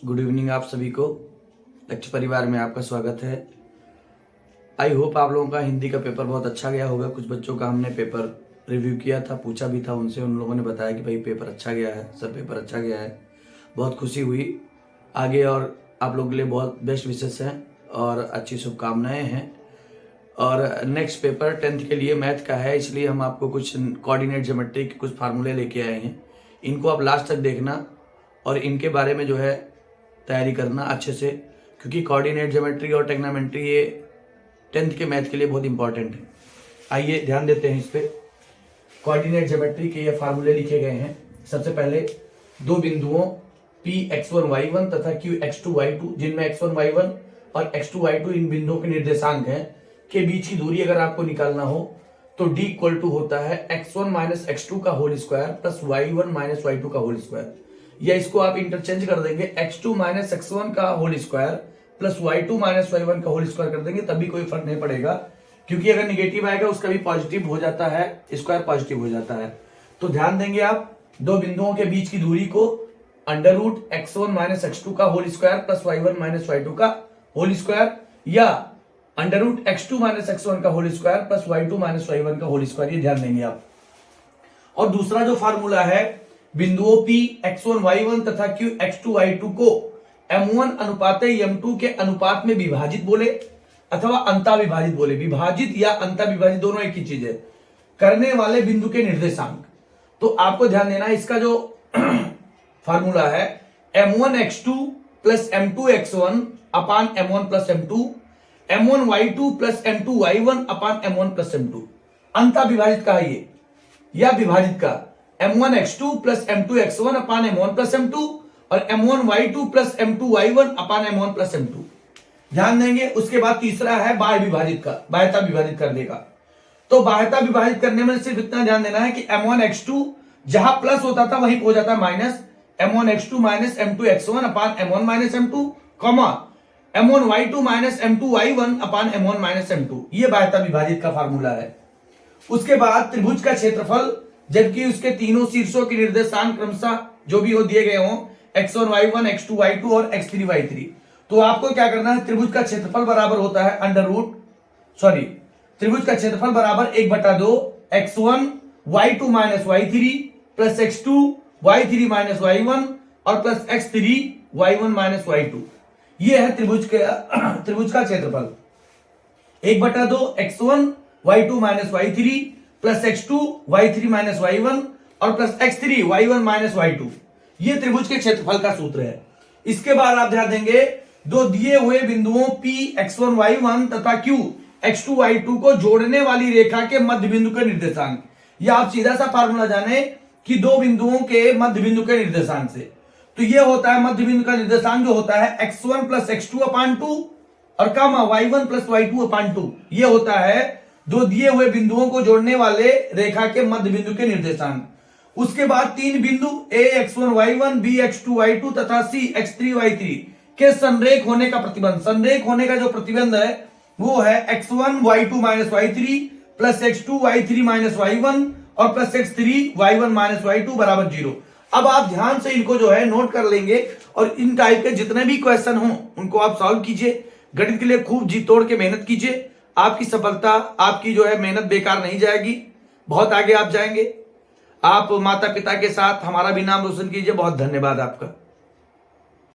Good evening आप सभी को। लक्ष्य परिवार में आपका स्वागत है। आई होप आप लोगों का हिंदी का पेपर बहुत अच्छा गया होगा। कुछ बच्चों का हमने पेपर रिव्यू किया था, पूछा भी था उनसे, उन लोगों ने बताया कि भाई पेपर अच्छा गया है सर, पेपर अच्छा गया है। बहुत खुशी हुई। आगे और आप लोगों के लिए बहुत बेस्ट विशेष हैं और अच्छी शुभकामनाएं हैं। और नेक्स्ट पेपर 10th के लिए मैथ का है, इसलिए हम आपको कुछ कोऑर्डिनेट ज्योमेट्री के कुछ फार्मूले लेके आए हैं। इनको आप लास्ट तक देखना और इनके बारे में जो है तैयारी करना अच्छे से, क्योंकि कोऑर्डिनेट ज्योमेट्री और ट्रिग्नोमेट्री ये 10th के मैथ के लिए बहुत इंपॉर्टेंट है। आइए ध्यान देते हैं इस पे। कोऑर्डिनेट ज्योमेट्री के ये फार्मूले लिखे गए हैं। सबसे पहले दो बिंदुओं Px1y1 तथा Qx2y2, जिनमें x1y1 और x2y2 इन बिंदुओं के निर्देशांक हैं, के बीच की दूरी अगर आपको निकालना हो तो d इक्वल टू होता है x1 माइनस x2 का whole square plus y1 minus y2 का होल स्क्वायर। या इसको आप इंटरचेंज कर देंगे, x2 माइनस x1 का whole square plus y2 minus y1 का होल स्क्वायर कर देंगे, तभी कोई फर्क नहीं पड़ेगा, क्योंकि अगर निगेटिव आएगा उसका भी पॉजिटिव हो जाता है, स्क्वायर पॉजिटिव हो जाता है। तो ध्यान देंगे आप, दो बिंदुओं के बीच की दूरी को under root x1 minus x2 का whole square plus y1 minus y2 का होल स्क्वायर, या under root x2 minus x1 का whole square plus y2 minus y1 का होल स्क्वायर, ये ध्यान देंगे आप। और दूसरा जो फार्मूला है, बिंदुओं P x1 y1 तथा Q x2 y2 को m1 अनुपाते m2 के अनुपात में विभाजित बोले अथवा अंता विभाजित बोले, विभाजित या अंता विभाजित दोनों एक ही चीज है, करने वाले बिंदु के निर्देशांक। तो आपको ध्यान देना है, इसका जो फार्मूला है m1 x2 plus m2 x1 अपान m1 plus m2, m1 y2 plus m2 y1 अपान m1 प्लस m2। अंता विभाजित का है ये, या विभाजित का m1 x2 plus m2 x1 अपान m1 प्लस m2 और m1 y2 plus m2 y1 अपान m1 प्लस m2। ध्यान देंगे। उसके बाद तीसरा है बाह्य विभाजित का, बाह्यता विभाजित करने का। तो बाह्यता विभाजित करने में सिर्फ इतना ध्यान देना है कि m1 x2 जहां प्लस होता था वहीं हो जाता है minus, m1 x2 minus m2 x1 अपान m1 minus m2, comma m1 y2 minus m2 y1 अपान m1 माइनस m2। ये बाह्यता विभाजित का फार्मूला है। उसके बाद त्रिभुज का क्षेत्रफल, जबकि उसके तीनों शीर्षों के निर्देशांक क्रमशः जो भी हो दिए गए हों, x1 y1 x2 y2 और x3 y3, तो आपको क्या करना है, त्रिभुज का क्षेत्रफल बराबर होता है त्रिभुज का क्षेत्रफल बराबर 1/2 x1 y2 minus y3 plus x2 y3 minus y1 और plus x3 y1 minus y2। ये है त्रिभुज का क्षेत्रफल। 1/2 x1 y2 minus y3 plus x2 y3 minus y1 और plus x3 y1 minus y2, ये त्रिभुज के क्षेत्रफल का सूत्र है। इसके बाद आप ध्यान देंगे, दो दिए हुए बिंदुओं P x1 y1 तथा Q x2 y2 को जोड़ने वाली रेखा के मध्य बिंदु के निर्देशांक। या आप सीधा सा फार्मूला जाने कि दो बिंदुओं के मध्य बिंदु के निर्देशांक से, तो ये होता है मध्य बिंदु का निर्देशांक जो होता है x1 प्लस x2 अपान 2 और कामा y1 प्लस y2 अपान 2। ये होता है दो दिए हुए बिंदुओं को जोड़ने वाले रेखा के मध्य बिंदु के निर्देशांक। उसके बाद तीन बिंदु a x1 y1 b x2 y2 तथा c x3 y3 के संरेख होने का प्रतिबंध। संरेख होने का जो प्रतिबंध है वो है x1 y2 minus y3 plus x2 y3 minus y1 और plus x3 y1 minus y2 बराबर 0। अब आप ध्यान से इनको जो है नोट कर लेंगे और इन टाइप के जितने भी क्वेश्चन हो उनको आप सॉल्व कीजिए। गणित के लिए खूब जी तोड़ के मेहनत कीजिए। आपकी सफलता, आपकी जो है मेहनत बेकार नहीं जाएगी, बहुत आगे आप जाएंगे। आप माता पिता के साथ हमारा भी नाम रोशन कीजिए। बहुत धन्यवाद आपका।